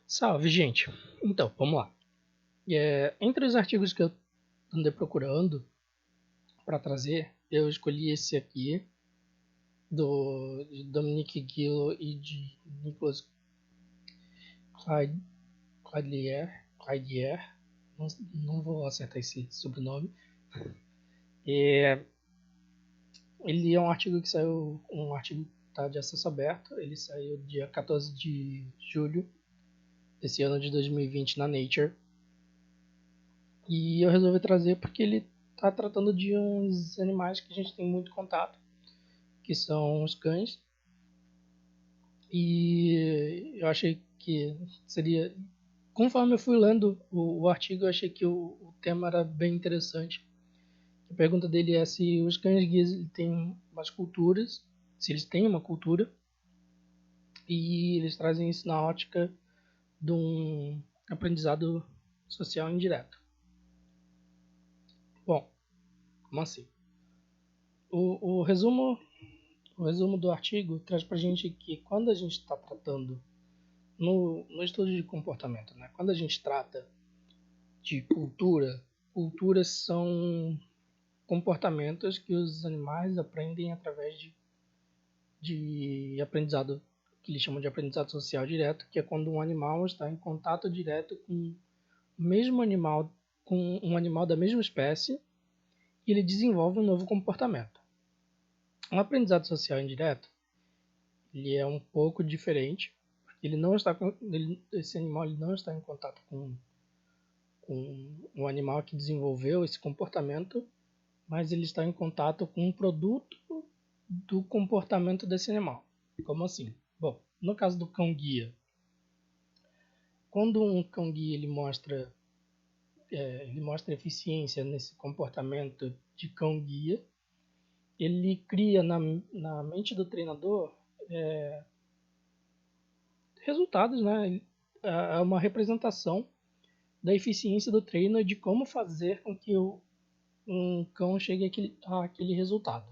Salve, gente! Então, vamos lá. Entre os artigos que eu andei procurando para trazer, eu escolhi esse aqui, de Dominique Gillo e de Nicolas Clydier. Não vou acertar esse sobrenome. Ele é um artigo que saiu, um artigo tá de acesso aberto. Ele saiu dia 14 de julho desse ano de 2020 na Nature. E eu resolvi trazer porque ele está tratando de uns animais que a gente tem muito contato, que são os cães. E eu achei que seria. Conforme eu fui lendo o artigo, eu achei que o tema era bem interessante. A pergunta dele é se os cães guias têm umas culturas, se eles têm uma cultura, e eles trazem isso na ótica de um aprendizado social indireto. Bom, como assim? O resumo do artigo traz para a gente que quando a gente está tratando no estudo de comportamento, né? Quando a gente trata de cultura, culturas são comportamentos que os animais aprendem através de aprendizado, que eles chamam de aprendizado social direto, que é quando um animal está em contato direto com o mesmo animal, com um animal da mesma espécie, e ele desenvolve um novo comportamento. Um aprendizado social indireto, ele é um pouco diferente, porque esse animal ele não está em contato com um animal que desenvolveu esse comportamento, mas ele está em contato com um produto do comportamento desse animal. Como assim? Bom, no caso do cão guia, quando um cão guia ele mostra eficiência nesse comportamento de cão guia, ele cria na mente do treinador resultados, né? É uma representação da eficiência do treino e de como fazer com que um cão chegue àquele resultado.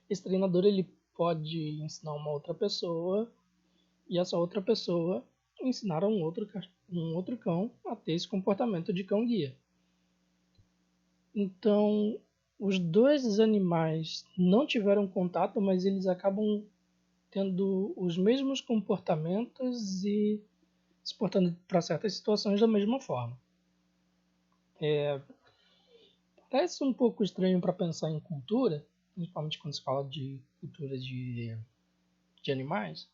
Esse treinador ele pode ensinar uma outra pessoa e essa outra pessoa ensinar um outro cão a ter esse comportamento de cão guia. Então, os dois animais não tiveram contato, mas eles acabam tendo os mesmos comportamentos e se portando para certas situações da mesma forma. Parece um pouco estranho para pensar em cultura, principalmente quando se fala de cultura de animais,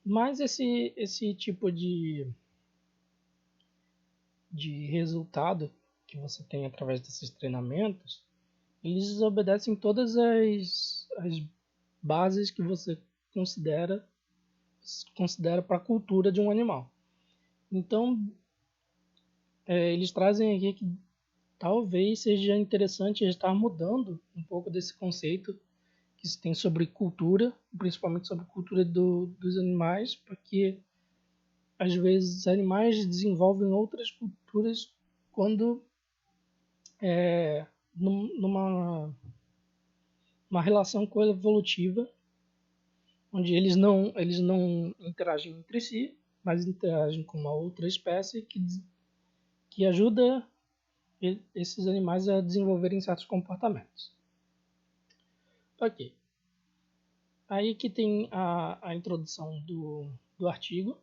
mas esse tipo de resultado que você tem através desses treinamentos, eles obedecem todas as bases que você considera para a cultura de um animal. Então, eles trazem aqui que talvez seja interessante estar mudando um pouco desse conceito que se tem sobre cultura, principalmente sobre cultura dos animais, porque às vezes animais desenvolvem outras culturas quando numa uma relação coevolutiva, onde eles não interagem entre si, mas interagem com uma outra espécie que ajuda esses animais a desenvolverem certos comportamentos. Ok. Aí que tem a introdução do artigo.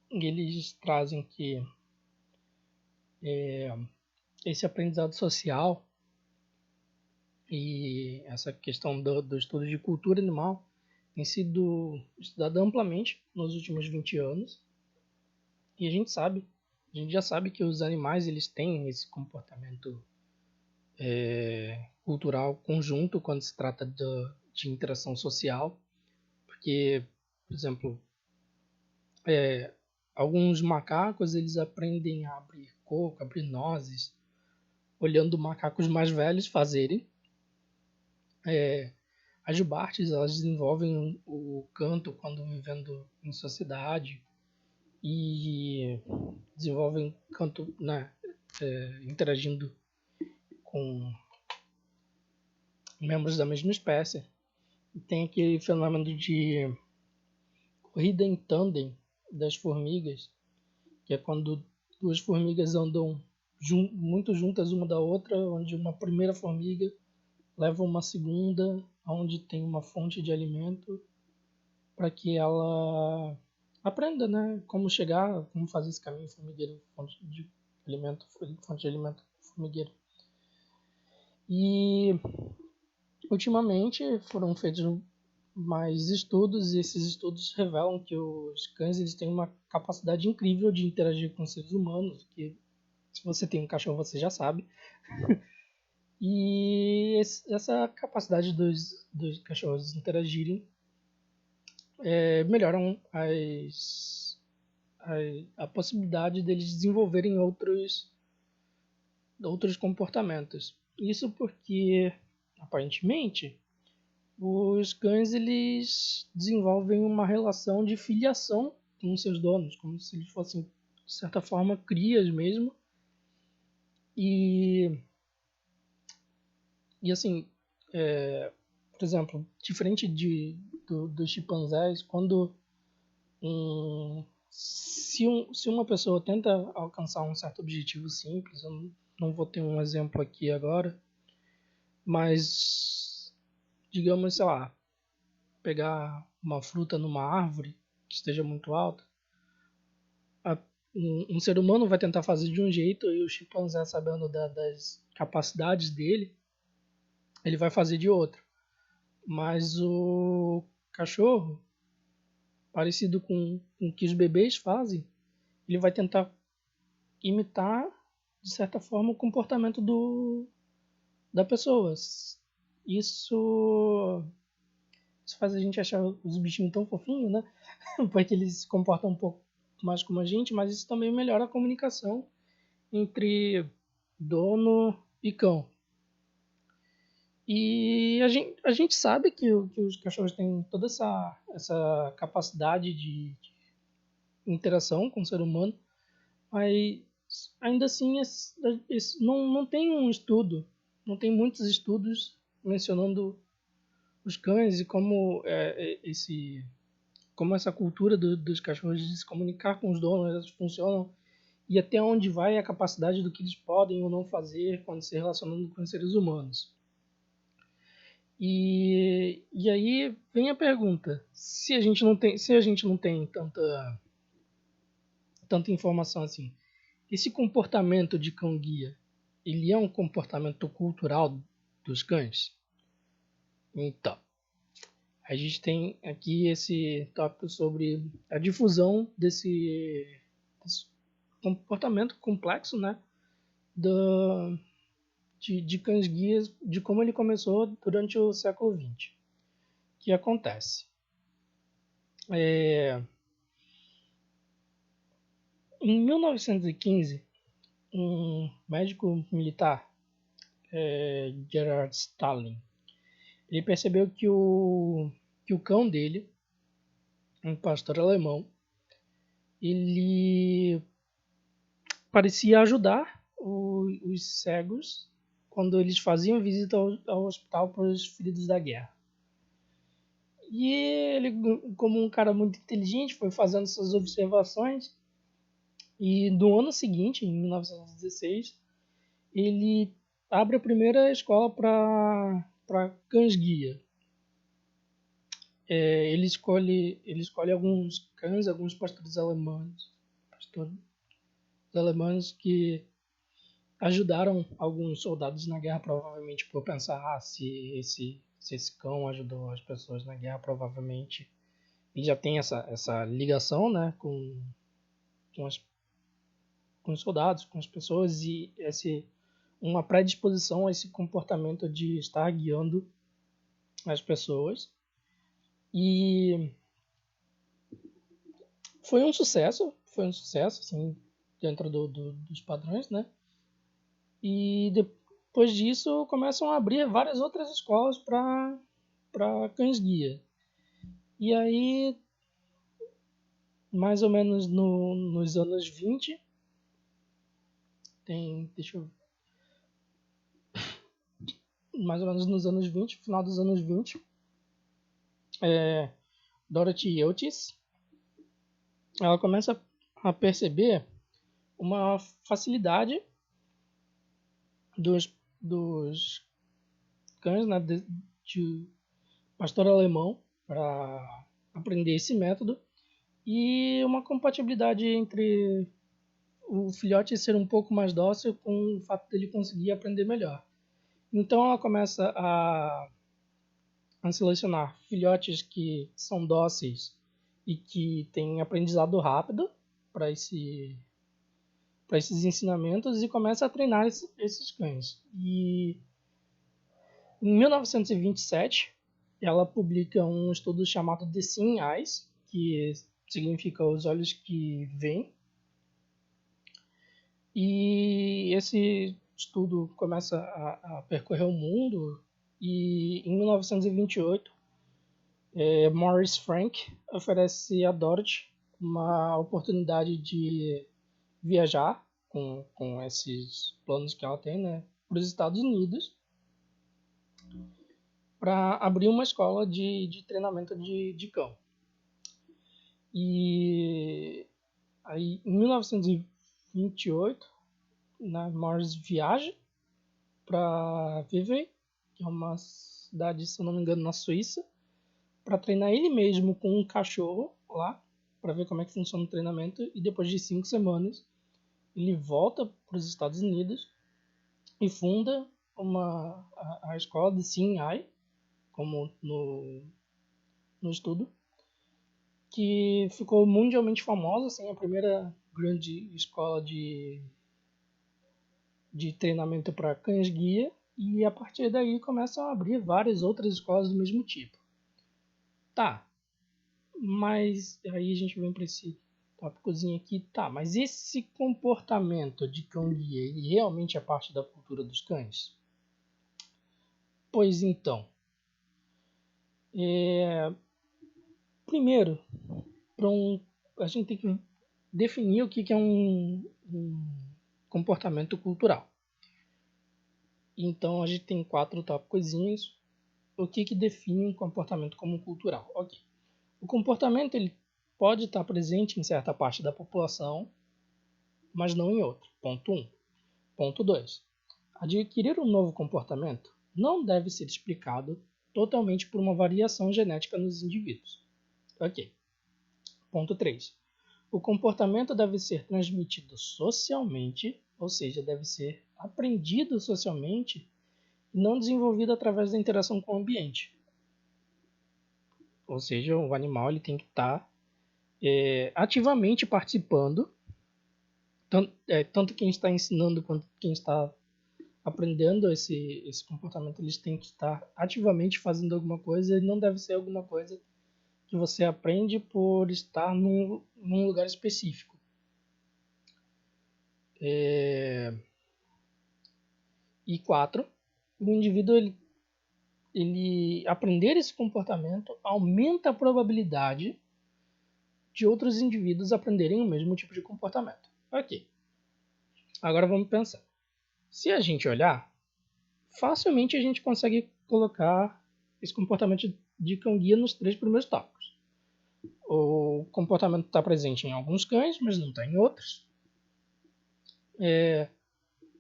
Eles trazem que esse aprendizado social e essa questão do estudo de cultura animal tem sido estudada amplamente nos últimos 20 anos. E a gente já sabe que os animais eles têm esse comportamento cultural conjunto quando se trata de interação social, porque, por exemplo, alguns macacos eles aprendem a abrir coco, abrir nozes, olhando macacos mais velhos fazerem. As jubartes elas desenvolvem o canto quando vivendo em sociedade e desenvolvem canto, né, interagindo com membros da mesma espécie. E tem aquele fenômeno de corrida em tandem, das formigas, que é quando duas formigas andam muito juntas uma da outra, onde uma primeira formiga leva uma segunda, onde tem uma fonte de alimento, para que ela aprenda, né, como chegar, como fazer esse caminho formigueiro, fonte de alimento formigueiro. E ultimamente foram feitos mais estudos, e esses estudos revelam que os cães eles têm uma capacidade incrível de interagir com seres humanos, que se você tem um cachorro você já sabe. E essa capacidade dos cachorros interagirem melhoram a possibilidade deles desenvolverem outros comportamentos. Isso porque, aparentemente, os cães eles desenvolvem uma relação de filiação com seus donos, como se eles fossem, de certa forma, crias mesmo. E assim, por exemplo, diferente dos chimpanzés, quando se uma pessoa tenta alcançar um certo objetivo simples, eu não vou ter um exemplo aqui agora, mas digamos, sei lá, pegar uma fruta numa árvore que esteja muito alta, um ser humano vai tentar fazer de um jeito e o chimpanzé, sabendo das capacidades dele, ele vai fazer de outro. Mas o cachorro, parecido com o que os bebês fazem, ele vai tentar imitar, de certa forma, o comportamento da pessoa. Isso, isso faz a gente achar os bichinhos tão fofinhos, né? Porque eles se comportam um pouco mais como a gente, mas isso também melhora a comunicação entre dono e cão. E a gente sabe que os cachorros têm toda essa capacidade de interação com o ser humano, mas ainda assim não tem um estudo, não tem muitos estudos mencionando os cães e como essa cultura dos cachorros de se comunicar com os donos elas funcionam e até onde vai a capacidade do que eles podem ou não fazer quando se relacionando com os seres humanos. E aí vem a pergunta: se a gente não tem tanta informação assim, esse comportamento de cão guia, ele é um comportamento cultural dos cães? Então, a gente tem aqui esse tópico sobre a difusão desse comportamento complexo, né, de cães guias, de como ele começou durante o século XX. O que acontece? Em 1915, um médico militar, Gerard Stalin, ele percebeu que o cão dele, um pastor alemão, ele parecia ajudar os cegos quando eles faziam visita ao hospital para os feridos da guerra. E ele, como um cara muito inteligente, foi fazendo essas observações e no ano seguinte, em 1916, ele abre a primeira escola para cães-guia. Ele escolhe alguns cães, alguns pastores alemães que ajudaram alguns soldados na guerra, provavelmente por pensar, se esse cão ajudou as pessoas na guerra, provavelmente ele já tem essa ligação, né, com, as, com os soldados, com as pessoas, e uma predisposição a esse comportamento de estar guiando as pessoas. E foi um sucesso assim, dentro dos padrões, né? E depois disso começam a abrir várias outras escolas para cães-guia. E aí, mais ou menos nos anos 20, mais ou menos nos anos 20, final dos anos 20, Dorothy Eustis, ela começa a perceber uma facilidade dos cães, né, de pastor alemão para aprender esse método e uma compatibilidade entre o filhote ser um pouco mais dócil com o fato dele conseguir aprender melhor. Então ela começa a selecionar filhotes que são dóceis e que têm aprendizado rápido para esses ensinamentos e começa a treinar esses cães. E em 1927, ela publica um estudo chamado The Seeing Eyes, que significa os olhos que veem. E esse estudo começa a percorrer o mundo e em 1928, Maurice Frank oferece a Dorothy uma oportunidade de viajar com esses planos que ela tem, né, para os Estados Unidos para abrir uma escola de treinamento de cão. E aí, em 1928, né, Morris viaja para Vevey, que é uma cidade, se eu não me engano, na Suíça, para treinar ele mesmo com um cachorro lá, para ver como é que funciona o treinamento. E depois de 5 semanas, ele volta para os Estados Unidos e funda a escola de Seeing Eye, como no estudo, que ficou mundialmente famosa, assim, a primeira grande escola de treinamento para cães-guia, e a partir daí começam a abrir várias outras escolas do mesmo tipo. Tá, mas aí a gente vem para esse tópicozinho aqui, tá, mas esse comportamento de cão-guia, ele realmente é parte da cultura dos cães? Pois então, primeiro, a gente tem que definir o que é um comportamento cultural. Então a gente tem 4 tópicozinhos. O que define um comportamento como cultural? Ok. O comportamento ele pode estar presente em certa parte da população, mas não em outra. Ponto 1. Ponto 2. Adquirir um novo comportamento não deve ser explicado totalmente por uma variação genética nos indivíduos. Ok. Ponto 3. O comportamento deve ser transmitido socialmente, ou seja, deve ser aprendido socialmente e não desenvolvido através da interação com o ambiente. Ou seja, o animal ele tem que estar ativamente participando, tanto quem está ensinando quanto quem está aprendendo esse comportamento, eles têm que estar ativamente fazendo alguma coisa e não deve ser alguma coisa que você aprende por estar num lugar específico. E 4, o indivíduo ele aprender esse comportamento aumenta a probabilidade de outros indivíduos aprenderem o mesmo tipo de comportamento. Ok. Agora vamos pensar. Se a gente olhar, facilmente a gente consegue colocar esse comportamento de cão-guia nos 3 primeiros tópicos. O comportamento está presente em alguns cães, mas não está em outros.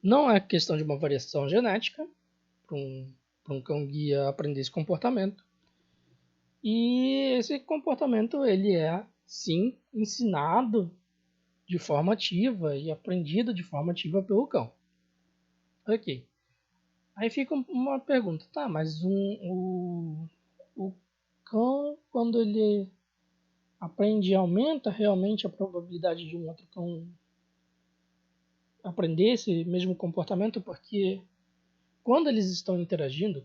Não é questão de uma variação genética para um cão-guia aprender esse comportamento. E esse comportamento ele é, sim, ensinado de forma ativa e aprendido de forma ativa pelo cão. Ok. Aí fica uma pergunta, tá, mas o cão, quando ele aprende, aumenta realmente a probabilidade de um outro cão aprender esse mesmo comportamento? Porque quando estão interagindo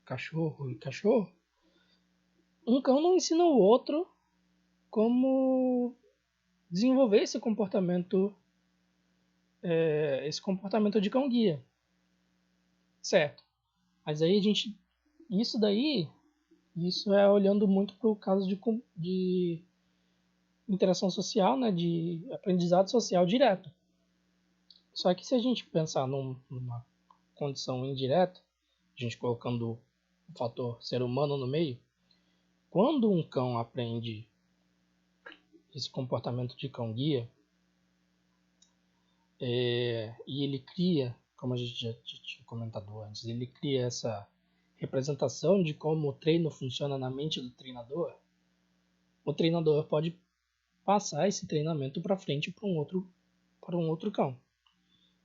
cachorro e cachorro, um cão não ensina o outro como desenvolver esse comportamento de cão guia, certo? Mas aí isso é olhando muito para o caso de interação social, né, de aprendizado social direto. Só que se a gente pensar numa condição indireta, a gente colocando o fator ser humano no meio, quando um cão aprende esse comportamento de cão-guia, e ele cria, como a gente já tinha comentado antes, ele cria essa representação de como o treino funciona na mente do treinador. O treinador pode passar esse treinamento para frente para um outro cão.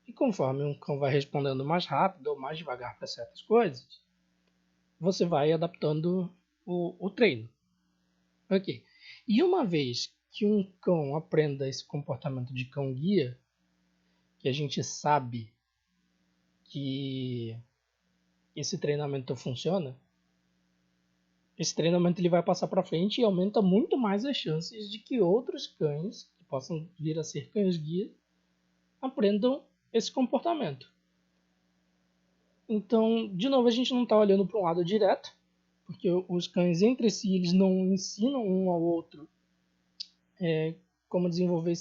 E conforme um cão vai respondendo mais rápido ou mais devagar para certas coisas, você vai adaptando o treino. Ok. E uma vez que um cão aprenda esse comportamento de cão-guia, que a gente sabe que esse treinamento funciona, esse treinamento ele vai passar para frente e aumenta muito mais as chances de que outros cães, que possam vir a ser cães-guia, aprendam esse comportamento. Então, de novo, a gente não está olhando para um lado direto, porque os cães entre si eles não ensinam um ao outro como desenvolver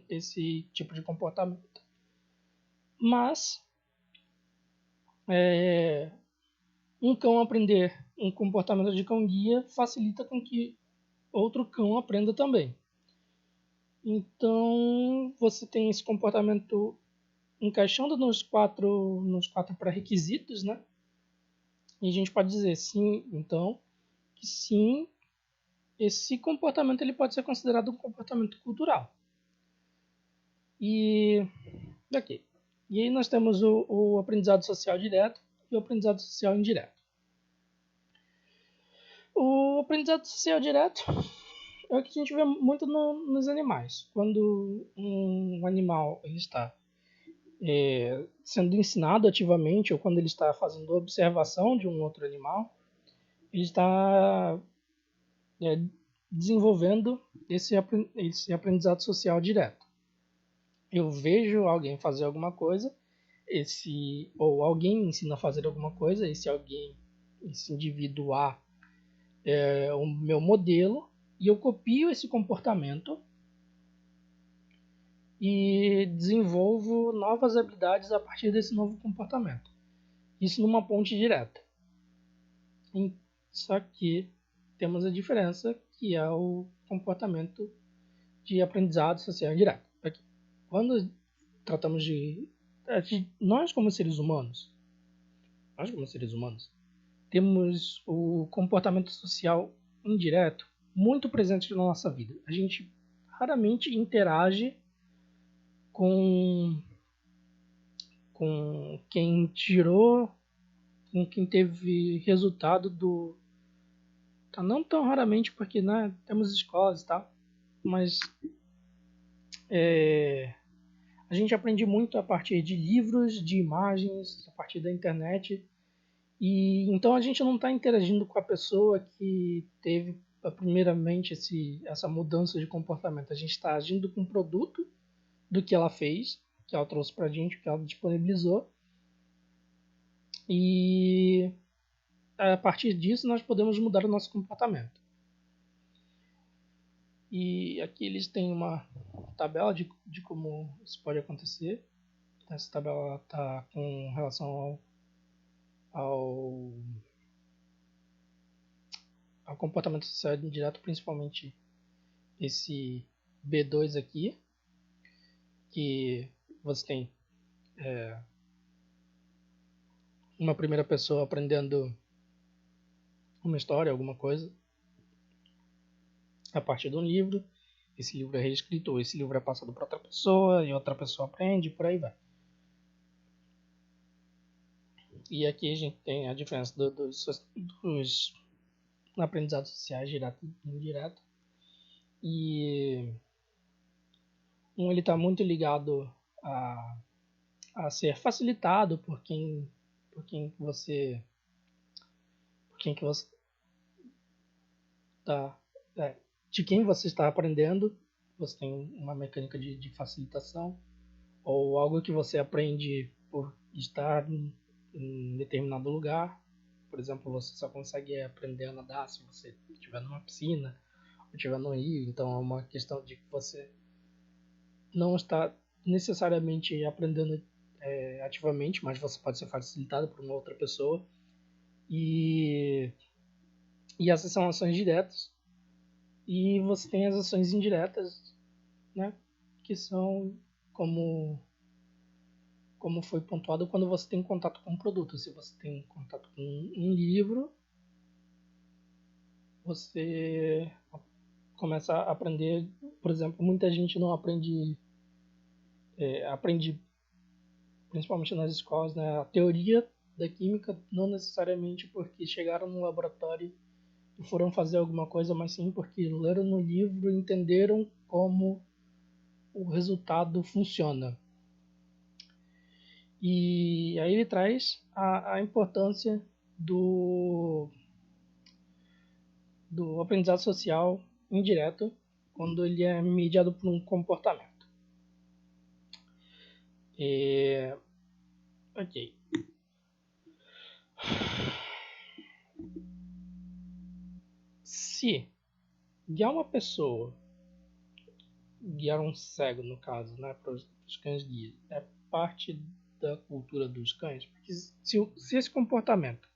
esse tipo de comportamento. Mas, um cão aprender um comportamento de cão-guia facilita com que outro cão aprenda também. Então, você tem esse comportamento encaixando nos quatro pré-requisitos, né? E a gente pode dizer sim, então, que sim, esse comportamento ele pode ser considerado um comportamento cultural. E aqui. E aí nós temos o aprendizado social direto e o aprendizado social indireto. O aprendizado social direto é o que a gente vê muito nos animais. Quando um animal ele está sendo ensinado ativamente, ou quando ele está fazendo observação de um outro animal, ele está desenvolvendo esse aprendizado social direto. Eu vejo alguém fazer alguma coisa, ou alguém me ensina a fazer alguma coisa, esse indivíduo A é o meu modelo, e eu copio esse comportamento e desenvolvo novas habilidades a partir desse novo comportamento. Isso numa ponte direta. Só que temos a diferença, que é o comportamento de aprendizado social indireto. Quando tratamos de nós como seres humanos, temos o comportamento social indireto muito presente na nossa vida. A gente raramente interage com quem com quem teve resultado do... Não tão raramente, porque né, temos escolas e tal, mas a gente aprende muito a partir de livros, de imagens, a partir da internet. E então a gente não está interagindo com a pessoa que teve primeiramente essa mudança de comportamento. A gente está agindo com o produto do que ela fez, que ela trouxe para a gente, que ela disponibilizou. E a partir disso nós podemos mudar o nosso comportamento. E aqui eles têm uma tabela de como isso pode acontecer. Essa tabela está com relação ao comportamento social indireto, principalmente esse B2 aqui, que você tem uma primeira pessoa aprendendo uma história, alguma coisa, a partir de um livro. Esse livro é reescrito, ou esse livro é passado para outra pessoa, e outra pessoa aprende, por aí vai. E aqui a gente tem a diferença dos aprendizados sociais, direto e indireto. E ele está muito ligado a ser facilitado por quem você está de quem você está aprendendo. Você tem uma mecânica de facilitação, ou algo que você aprende por estar em determinado lugar. Por exemplo, você só consegue aprender a nadar se você estiver numa piscina ou estiver no rio. Então é uma questão de que você não está necessariamente aprendendo ativamente, mas você pode ser facilitado por uma outra pessoa. E essas são ações diretas. E você tem as ações indiretas, né? Que são como foi pontuado quando você tem contato com um produto. Se você tem contato com um livro, você começa a aprender, por exemplo, muita gente não aprende principalmente nas escolas, né, a teoria da química, não necessariamente porque chegaram no laboratório e foram fazer alguma coisa, mas sim porque leram no livro e entenderam como o resultado funciona. E aí ele traz a importância do, do aprendizado social indireto quando ele é mediado por um comportamento. Ok. Se guiar uma pessoa, guiar um cego no caso, né, para os cães guias, é parte da cultura dos cães, porque se esse comportamento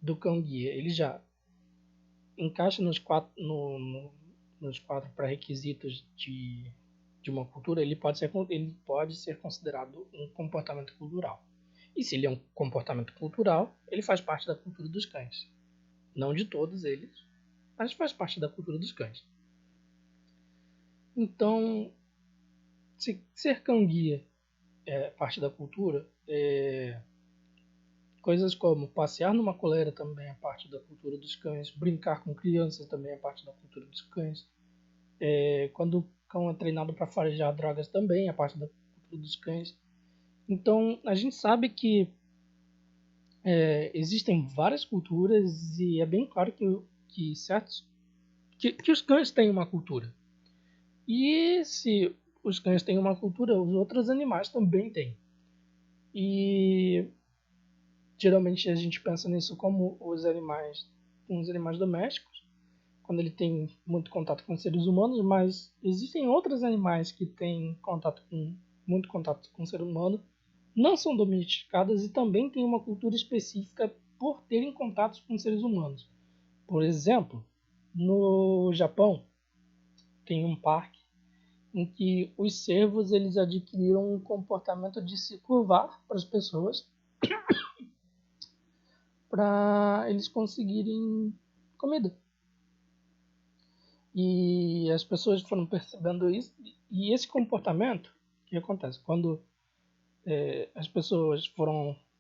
do cão guia ele já encaixa nos quatro pré-requisitos de uma cultura, ele pode ser considerado um comportamento cultural. E se ele é um comportamento cultural, ele faz parte da cultura dos cães. Não de todos eles, mas faz parte da cultura dos cães. Então, se ser cão-guia é parte da cultura, coisas como passear numa coleira também é parte da cultura dos cães, brincar com crianças também é parte da cultura dos cães, quando o cão é treinado para farejar drogas também é parte da cultura dos cães. Então, a gente sabe que existem várias culturas e é bem claro que os cães têm uma cultura. E se os cães têm uma cultura, os outros animais também têm. E geralmente a gente pensa nisso como os animais domésticos, quando ele tem muito contato com seres humanos, mas existem outros animais que têm muito contato com o ser humano, não são domesticadas e também têm uma cultura específica por terem contatos com seres humanos. Por exemplo, no Japão tem um parque em que os cervos eles adquiriram um comportamento de se curvar para as pessoas para eles conseguirem comida. E as pessoas foram percebendo isso. E esse comportamento, o que acontece? Quando as pessoas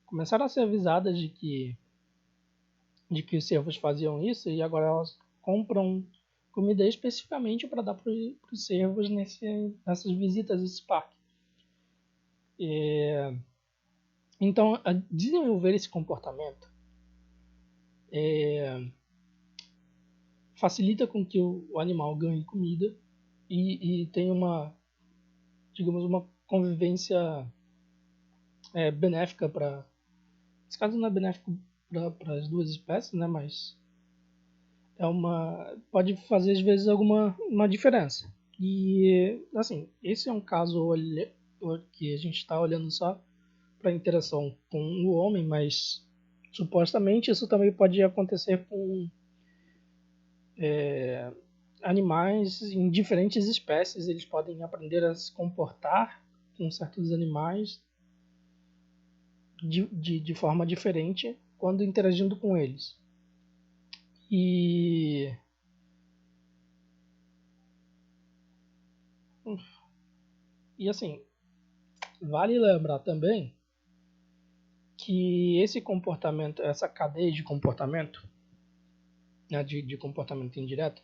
começaram a ser avisadas de que os cervos faziam isso, e agora elas compram comida especificamente para dar para os cervos nessas visitas a esse parque. Então, a desenvolver esse comportamento facilita com que o animal ganhe comida e tenha digamos, uma convivência benéfica para... Nesse caso não é benéfico para as duas espécies, né? Mas pode fazer às vezes uma diferença. E assim, esse é um caso que a gente está olhando só para a interação com o homem, mas supostamente isso também pode acontecer com animais em diferentes espécies. Eles podem aprender a se comportar com certos animais de forma diferente quando interagindo com eles. E assim, vale lembrar também que esse comportamento, essa cadeia de comportamento, né, de comportamento indireto,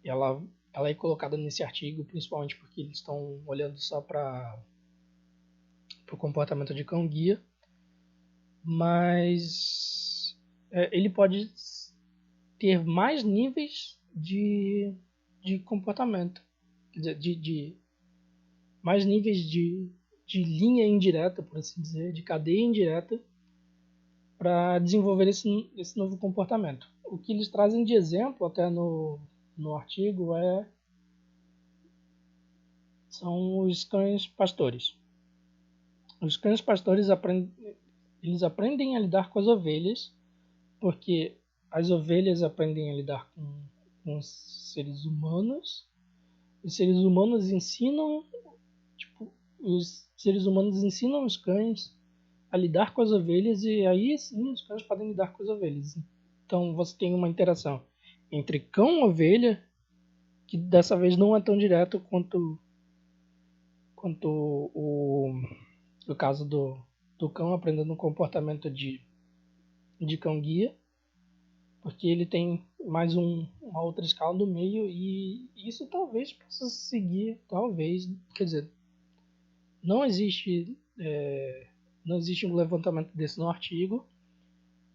ela é colocada nesse artigo principalmente porque eles estão olhando só para o comportamento de cão-guia, mas ele pode ter mais níveis de comportamento, mais níveis de linha indireta, por assim dizer, de cadeia indireta, para desenvolver esse novo comportamento. O que eles trazem de exemplo até no artigo são os cães pastores. Os cães pastores eles aprendem a lidar com as ovelhas, porque as ovelhas aprendem a lidar com os seres humanos os seres humanos ensinam, tipo, os seres humanos ensinam os cães a lidar com as ovelhas e aí sim os cães podem lidar com as ovelhas. Então você tem uma interação entre cão e ovelha que dessa vez não é tão direto quanto o caso do cão aprendendo um comportamento de cão guia, porque ele tem mais uma outra escala do meio e isso talvez possa seguir, talvez, quer dizer, não existe não existe um levantamento desse no artigo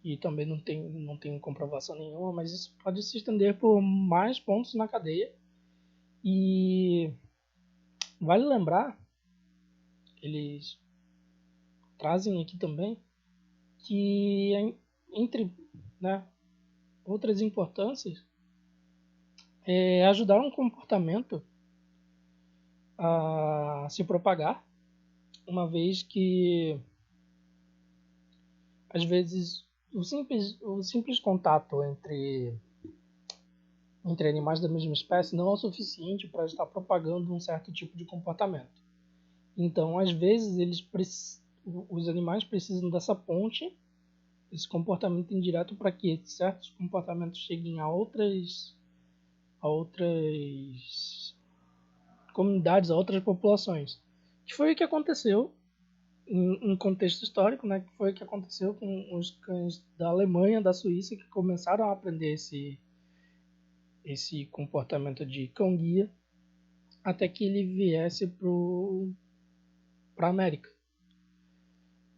e também não tem comprovação nenhuma, mas isso pode se estender por mais pontos na cadeia e vale lembrar, eles trazem aqui também que entre, né, outras importâncias é ajudar um comportamento a se propagar, uma vez que às vezes o simples contato entre animais da mesma espécie não é o suficiente para estar propagando um certo tipo de comportamento. Então, às vezes, os animais precisam dessa ponte, esse comportamento indireto, para que certos comportamentos cheguem a outras comunidades, a outras populações. Que foi o que aconteceu em um contexto histórico, né? Que foi o que aconteceu com os cães da Alemanha, da Suíça, que começaram a aprender esse comportamento de cão guia até que ele viesse para a América.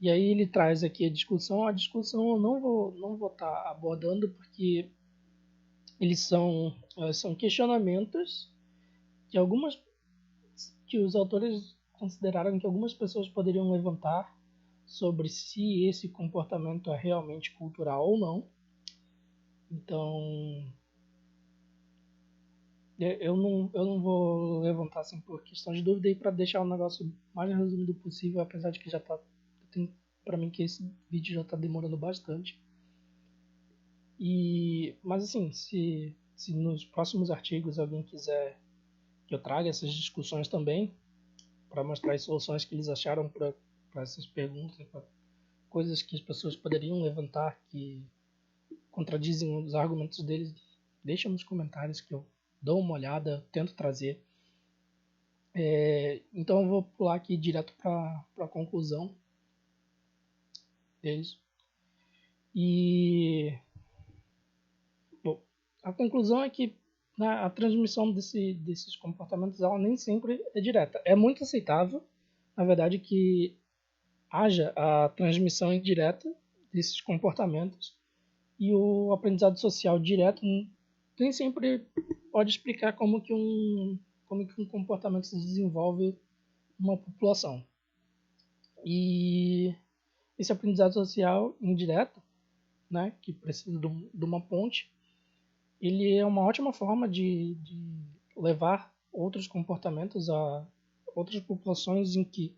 E aí ele traz aqui a discussão eu não vou estar abordando porque eles são questionamentos que que os autores consideraram que algumas pessoas poderiam levantar sobre se esse comportamento é realmente cultural ou não. Então, eu não vou levantar assim por questão de dúvida e para deixar o negócio mais resumido possível, apesar de que já tá, para mim que esse vídeo já está demorando bastante. Mas assim, se nos próximos artigos alguém quiser que eu traga essas discussões também, para mostrar as soluções que eles acharam para essas perguntas, para coisas que as pessoas poderiam levantar que contradizem os argumentos deles, deixa nos comentários que eu dou uma olhada, tento trazer. Então eu vou pular aqui direto para a conclusão deles. E bom, a conclusão é que a transmissão desses comportamentos ela nem sempre é direta. É muito aceitável, na verdade, que haja a transmissão indireta desses comportamentos e o aprendizado social direto nem sempre pode explicar como que um comportamento se desenvolve numa população. E esse aprendizado social indireto, né, que precisa de uma ponte, ele é uma ótima forma de levar outros comportamentos a outras populações em que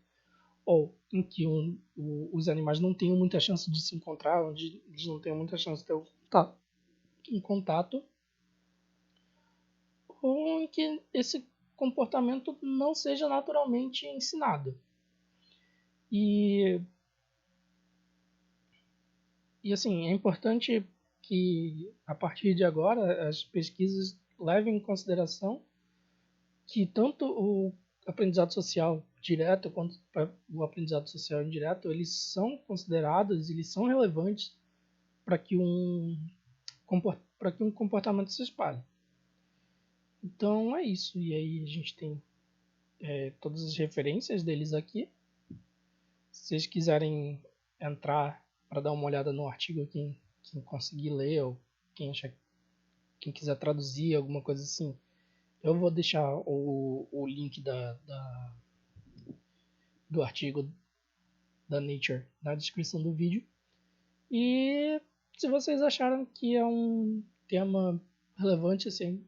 os animais não tenham muita chance de se encontrar, onde eles não tenham muita chance de ter um contato, ou em que esse comportamento não seja naturalmente ensinado. E assim, é importante que a partir de agora as pesquisas levem em consideração que tanto o aprendizado social direto quanto o aprendizado social indireto, eles são considerados, eles são relevantes para que para que um comportamento se espalhe. Então é isso. E aí a gente tem todas as referências deles aqui. Se vocês quiserem entrar para dar uma olhada no artigo, quem conseguir ler ou quem quiser traduzir alguma coisa assim, eu vou deixar o link do artigo da Nature na descrição do vídeo. E se vocês acharam que é um tema relevante, assim,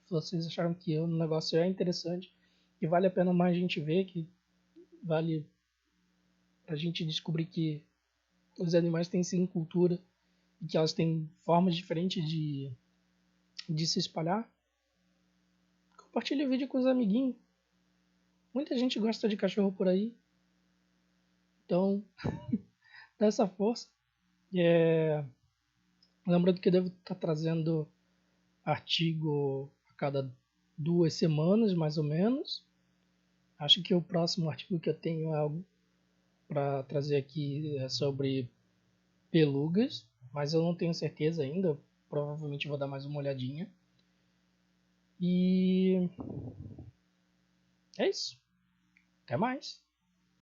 se vocês acharam que o negócio é interessante, que vale a pena mais a gente ver, que vale a gente descobrir que os animais têm sim cultura e que elas têm formas diferentes de se espalhar, Compartilhe o vídeo com os amiguinhos. Muita gente gosta de cachorro por aí. Então, dá essa força. Lembrando que eu devo estar trazendo artigo a cada 2 semanas, mais ou menos. Acho que o próximo artigo que eu tenho é algo para trazer aqui é sobre belugas, mas eu não tenho certeza ainda. Provavelmente vou dar mais uma olhadinha. E é isso. Até mais.